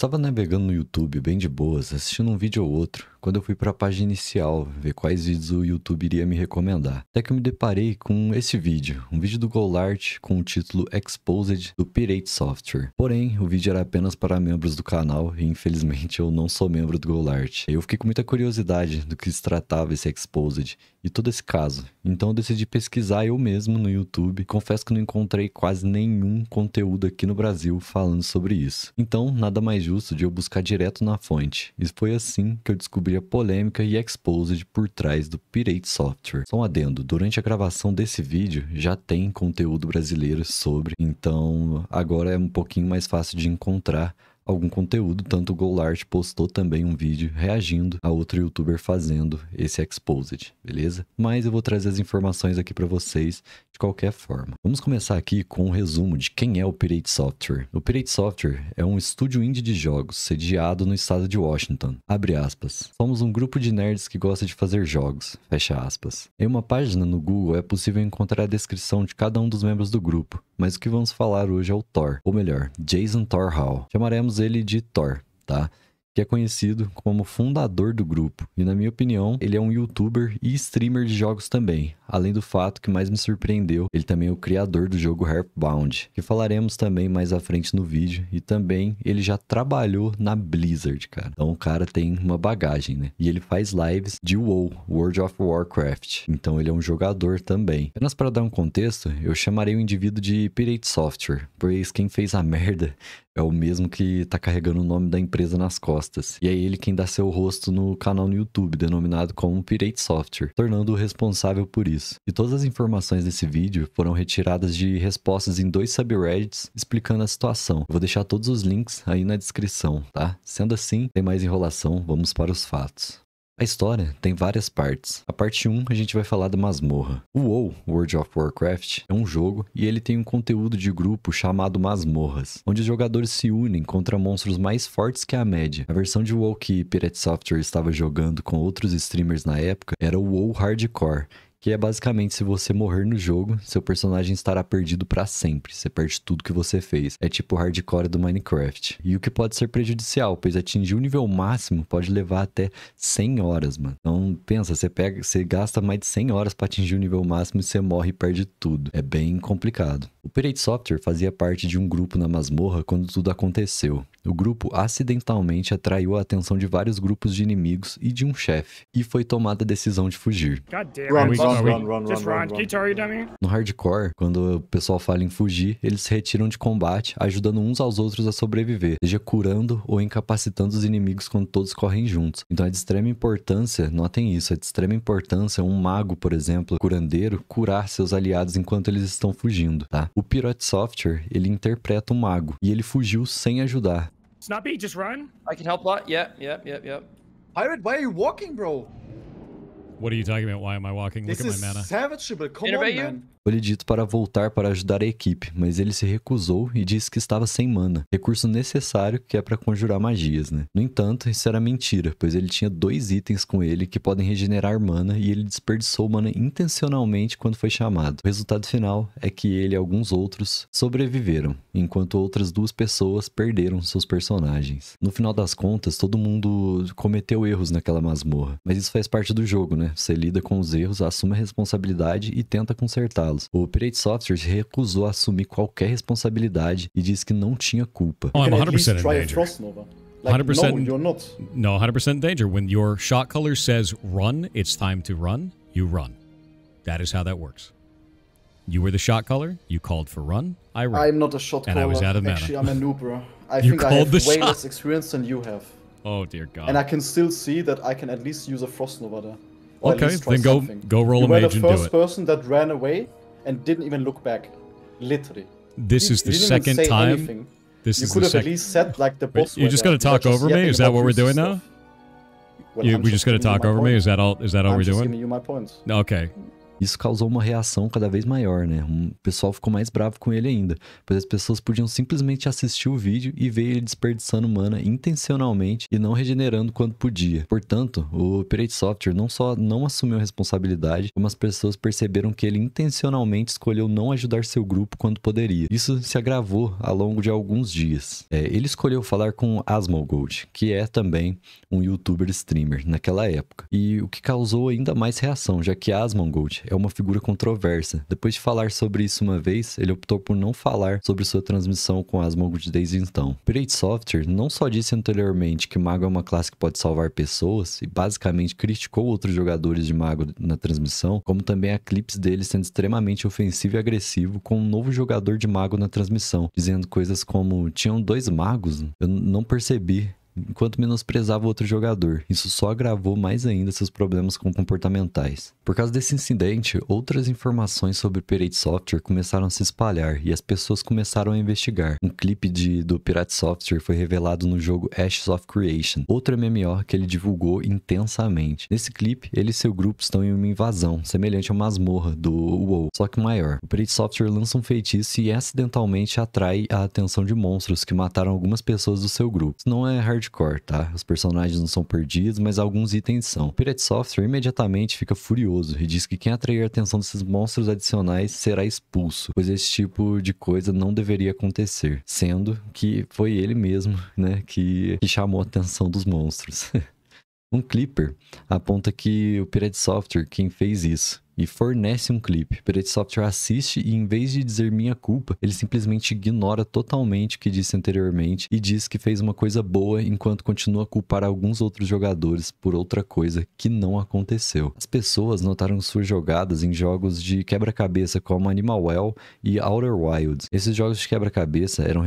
Estava navegando no YouTube bem de boas, assistindo um vídeo ou outro, quando eu fui para a página inicial ver quais vídeos o YouTube iria me recomendar. Até que eu me deparei com esse vídeo, um vídeo do Golart com o título Exposed do Pirate Software. Porém, o vídeo era apenas para membros do canal e infelizmente eu não sou membro do Golart. Eu fiquei com muita curiosidade do que se tratava esse Exposed e todo esse caso. Então eu decidi pesquisar eu mesmo no YouTube. Confesso que não encontrei quase nenhum conteúdo aqui no Brasil falando sobre isso. Então, nada mais justo de eu buscar direto na fonte. E foi assim que eu descobri a polêmica e exposed por trás do Pirate Software. Só um adendo, durante a gravação desse vídeo já tem conteúdo brasileiro sobre, então agora é um pouquinho mais fácil de encontrar algum conteúdo, tanto o Golart postou também um vídeo reagindo a outro youtuber fazendo esse exposed, beleza? Mas eu vou trazer as informações aqui para vocês de qualquer forma. Vamos começar aqui com um resumo de quem é o Pirate Software. O Pirate Software é um estúdio indie de jogos sediado no estado de Washington. Abre aspas. Somos um grupo de nerds que gosta de fazer jogos. Fecha aspas. Em uma página no Google é possível encontrar a descrição de cada um dos membros do grupo, mas o que vamos falar hoje é o Thor, ou melhor, Jason Thor Hall. Chamaremos ele de Thor, tá? Que é conhecido como fundador do grupo. E na minha opinião, ele é um youtuber e streamer de jogos também. Além do fato que mais me surpreendeu, ele também é o criador do jogo Earthbound, que falaremos também mais à frente no vídeo. E também ele já trabalhou na Blizzard, cara. Então o cara tem uma bagagem, né? E ele faz lives de WoW, World of Warcraft. Então ele é um jogador também. Apenas para dar um contexto, eu chamarei o indivíduo de Pirate Software, pois quem fez a merda é o mesmo que tá carregando o nome da empresa nas costas. E é ele quem dá seu rosto no canal no YouTube, denominado como Pirate Software, tornando-o responsável por isso. E todas as informações desse vídeo foram retiradas de respostas em 2 subreddits explicando a situação. Eu vou deixar todos os links aí na descrição, tá? Sendo assim, sem mais enrolação, vamos para os fatos. A história tem várias partes. A parte 1 a gente vai falar da masmorra. O WoW, World of Warcraft, é um jogo e ele tem um conteúdo de grupo chamado masmorras, onde os jogadores se unem contra monstros mais fortes que a média. A versão de WoW que Pirate Software estava jogando com outros streamers na época era o WoW Hardcore, que é basicamente se você morrer no jogo, seu personagem estará perdido pra sempre. Você perde tudo que você fez. É tipo o hardcore do Minecraft. E o que pode ser prejudicial, pois atingir o nível máximo pode levar até 100 horas, mano. Então, pensa, você gasta mais de 100 horas pra atingir o nível máximo e você morre e perde tudo. É bem complicado. O Pirate Software fazia parte de um grupo na masmorra quando tudo aconteceu. O grupo acidentalmente atraiu a atenção de vários grupos de inimigos e de um chefe, e foi tomada a decisão de fugir. No hardcore, quando o pessoal fala em fugir, eles se retiram de combate, ajudando uns aos outros a sobreviver, seja curando ou incapacitando os inimigos quando todos correm juntos. Então é de extrema importância, notem isso, é de extrema importância um mago, por exemplo, curandeiro, curar seus aliados enquanto eles estão fugindo, tá? O Pirate Software, ele interpreta um mago, e ele fugiu sem ajudar. Snappy, just run. I can help a lot. Yep. Pirate, why are you walking, bro? What are you talking about? Why am I walking? Look This at is my mana. savageable. Come on, Innervate you? man. Foi-lhe dito para voltar para ajudar a equipe, mas ele se recusou e disse que estava sem mana, recurso necessário que é para conjurar magias, né? No entanto, isso era mentira, pois ele tinha 2 itens com ele que podem regenerar mana e ele desperdiçou mana intencionalmente quando foi chamado. O resultado final é que ele e alguns outros sobreviveram, enquanto outras 2 pessoas perderam seus personagens. No final das contas, todo mundo cometeu erros naquela masmorra, mas isso faz parte do jogo, né? Você lida com os erros, assume a responsabilidade e tenta consertá-los. O Pirate Software se recusou a assumir qualquer responsabilidade e disse que não tinha culpa. Oh, I'm You can at least 100% in try a danger. Frost Nova. Like, 100%. no, you're not. No, 100% in danger. When your shot color says run, it's time to run, you run. That is how that works. You were the shot color, you called for run, I ran. I'm not a shot And caller. I was out of mana. Actually, I'm a noob, bro. I You think I called have the way shot. less experience than you have. Oh dear God. And I can still see that I can at least use a Frost Nova there. Or at Okay, least try then something. go roll You a were mage the and do first it. person that ran away and didn't even look back. Literally. This is the You didn't even second say time. anything. This You is could the have at second. least said like the boss. You're just gonna talk over me? Is that what we're doing now? Well, We I'm just gonna giving you talk my over me? point. Is that all? Is that all I'm we're just doing? giving you my points. Okay. Isso causou uma reação cada vez maior, né? O pessoal ficou mais bravo com ele ainda, pois as pessoas podiam simplesmente assistir o vídeo e ver ele desperdiçando mana intencionalmente e não regenerando quando podia. Portanto, o Pirate Software não só não assumiu a responsabilidade, como as pessoas perceberam que ele intencionalmente escolheu não ajudar seu grupo quando poderia. Isso se agravou ao longo de alguns dias. Ele escolheu falar com Asmongold, que é também um youtuber streamer naquela época, e o que causou ainda mais reação, já que Asmongold é uma figura controversa. Depois de falar sobre isso uma vez, ele optou por não falar sobre sua transmissão com Asmongold desde então. Pirate Software não só disse anteriormente que mago é uma classe que pode salvar pessoas, e basicamente criticou outros jogadores de mago na transmissão, como também há clipes dele sendo extremamente ofensivo e agressivo com um novo jogador de mago na transmissão, dizendo coisas como: tinham 2 magos? Eu não percebi, enquanto menosprezava outro jogador. Isso só agravou mais ainda seus problemas comportamentais. Por causa desse incidente, outras informações sobre Pirate Software começaram a se espalhar e as pessoas começaram a investigar. Um clipe do Pirate Software foi revelado no jogo Ashes of Creation, outro MMO que ele divulgou intensamente. Nesse clipe, ele e seu grupo estão em uma invasão, semelhante a uma masmorra do WoW, só que maior. O Pirate Software lança um feitiço e acidentalmente atrai a atenção de monstros que mataram algumas pessoas do seu grupo. Isso não é hardcore, tá? Os personagens não são perdidos, mas alguns itens são. O Pirate Software imediatamente fica furioso e diz que quem atrair a atenção desses monstros adicionais será expulso, pois esse tipo de coisa não deveria acontecer, sendo que foi ele mesmo, né, que chamou a atenção dos monstros. Um Clipper aponta que o Pirate Software quem fez isso e fornece um clipe. Pirate Software assiste e, em vez de dizer minha culpa, ele simplesmente ignora totalmente o que disse anteriormente e diz que fez uma coisa boa enquanto continua a culpar alguns outros jogadores por outra coisa que não aconteceu. As pessoas notaram suas jogadas em jogos de quebra-cabeça como Animal Well e Outer Wilds. Esses jogos de quebra-cabeça eram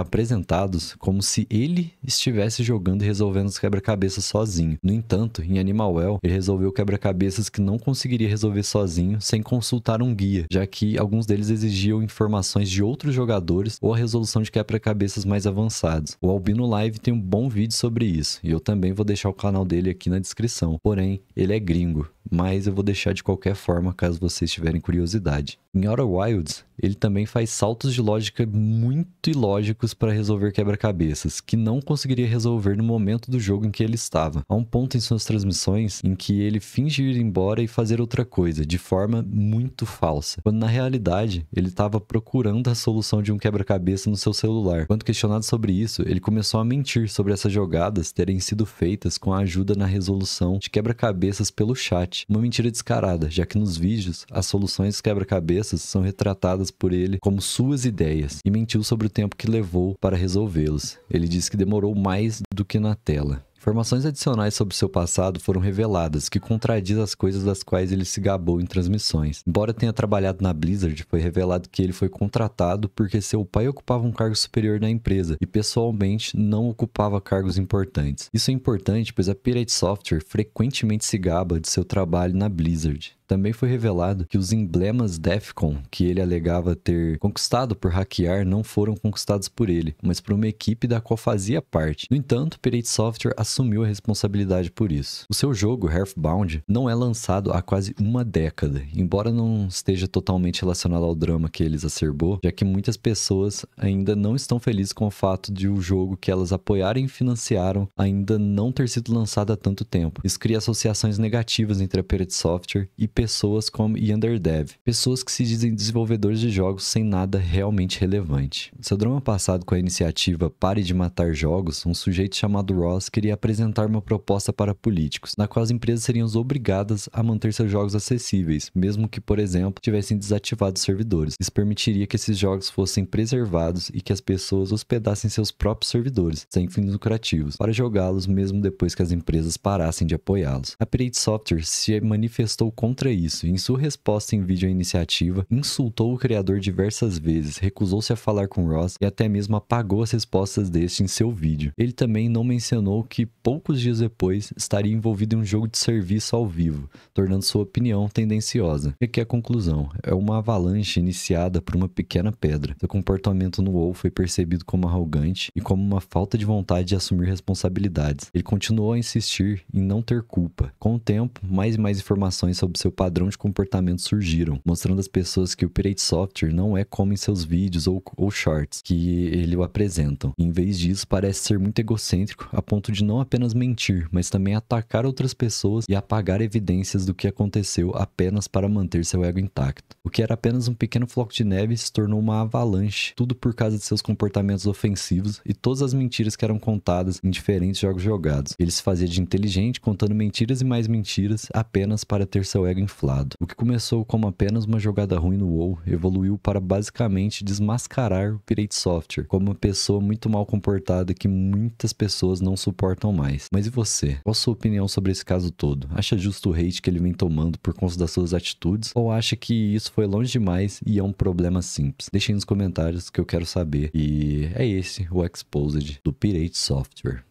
apresentados como se ele estivesse jogando e resolvendo os quebra-cabeças sozinho. No entanto, em Animal Well, ele resolveu quebra-cabeças que não conseguiria resolver sozinho sem consultar um guia, já que alguns deles exigiam informações de outros jogadores ou a resolução de quebra-cabeças mais avançados. O Albino Live tem um bom vídeo sobre isso, e eu também vou deixar o canal dele aqui na descrição. Porém, ele é gringo, mas eu vou deixar de qualquer forma caso vocês tiverem curiosidade. Em Outer Wilds, ele também faz saltos de lógica muito ilógicos para resolver quebra-cabeças, que não conseguiria resolver no momento do jogo em que ele estava. Há um ponto em suas transmissões em que ele finge ir embora e fazer outra coisa, de forma muito falsa, quando na realidade ele estava procurando a solução de um quebra-cabeça no seu celular. Quando questionado sobre isso, ele começou a mentir sobre essas jogadas terem sido feitas com a ajuda na resolução de quebra-cabeças pelo chat. Uma mentira descarada, já que nos vídeos as soluções dos quebra-cabeças são retratadas por ele como suas ideias, e mentiu sobre o tempo que levou para resolvê-los. Ele disse que demorou mais do que na tela. Informações adicionais sobre seu passado foram reveladas, que contradiz as coisas das quais ele se gabou em transmissões. Embora tenha trabalhado na Blizzard, foi revelado que ele foi contratado porque seu pai ocupava um cargo superior na empresa e pessoalmente não ocupava cargos importantes. Isso é importante, pois a Pirate Software frequentemente se gaba de seu trabalho na Blizzard. Também foi revelado que os emblemas Defcon que ele alegava ter conquistado por hackear não foram conquistados por ele, mas por uma equipe da qual fazia parte. No entanto, Pirate Software assumiu a responsabilidade por isso. O seu jogo, Earthbound, não é lançado há quase uma década, embora não esteja totalmente relacionado ao drama que ele exacerbou, já que muitas pessoas ainda não estão felizes com o fato de o jogo que elas apoiaram e financiaram ainda não ter sido lançado há tanto tempo. Isso cria associações negativas entre a Pirate Software e pessoas como Yanderdev, pessoas que se dizem desenvolvedores de jogos sem nada realmente relevante. Seu drama passado com a iniciativa Pare de Matar Jogos, um sujeito chamado Ross queria apresentar uma proposta para políticos, na qual as empresas seriam obrigadas a manter seus jogos acessíveis, mesmo que, por exemplo, tivessem desativado os servidores. Isso permitiria que esses jogos fossem preservados e que as pessoas hospedassem seus próprios servidores, sem fins lucrativos, para jogá-los mesmo depois que as empresas parassem de apoiá-los. A Pirate Software se manifestou contra isso e, em sua resposta em vídeo à iniciativa, insultou o criador diversas vezes, recusou-se a falar com Ross e até mesmo apagou as respostas deste em seu vídeo. Ele também não mencionou que, poucos dias depois, estaria envolvido em um jogo de serviço ao vivo, tornando sua opinião tendenciosa. E aqui a conclusão: é uma avalanche iniciada por uma pequena pedra. Seu comportamento no WoW foi percebido como arrogante e como uma falta de vontade de assumir responsabilidades. Ele continuou a insistir em não ter culpa. Com o tempo, mais e mais informações sobre seu padrão de comportamento surgiram, mostrando às pessoas que o Pirate Software não é como em seus vídeos ou shorts que ele o apresentam. Em vez disso, parece ser muito egocêntrico a ponto de não apenas mentir, mas também atacar outras pessoas e apagar evidências do que aconteceu apenas para manter seu ego intacto. O que era apenas um pequeno floco de neve se tornou uma avalanche, tudo por causa de seus comportamentos ofensivos e todas as mentiras que eram contadas em diferentes jogos jogados. Ele se fazia de inteligente, contando mentiras e mais mentiras apenas para ter seu ego inflado. O que começou como apenas uma jogada ruim no WoW evoluiu para basicamente desmascarar o Pirate Software como uma pessoa muito mal comportada que muitas pessoas não suportam mais. Mas e você? Qual a sua opinião sobre esse caso todo? Acha justo o hate que ele vem tomando por conta das suas atitudes? Ou acha que isso foi longe demais e é um problema simples? Deixem nos comentários que eu quero saber. E é esse o Exposed do Pirate Software.